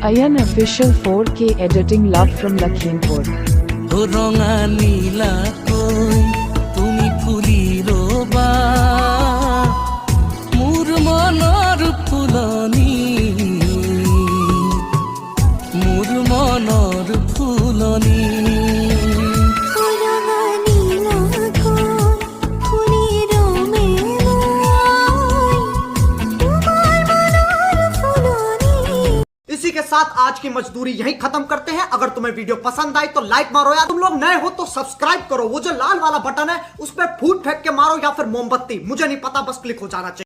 Ayan official 4K editing love from Lakhimpur. ৰঙা নীলা কই তুমি ফুলিৰো বা মোৰ মনৰ ফুলনি মোৰ মনৰ ফুলনি इसी के साथ आज की मजदूरी यहीं खत्म करते हैं। अगर तुम्हें वीडियो पसंद आई तो लाइक मारो, या तुम लोग नए हो तो सब्सक्राइब करो। वो जो लाल वाला बटन है उस पर फूट फेंक के मारो या फिर मोमबत्ती, मुझे नहीं पता, बस क्लिक हो जाना चाहिए।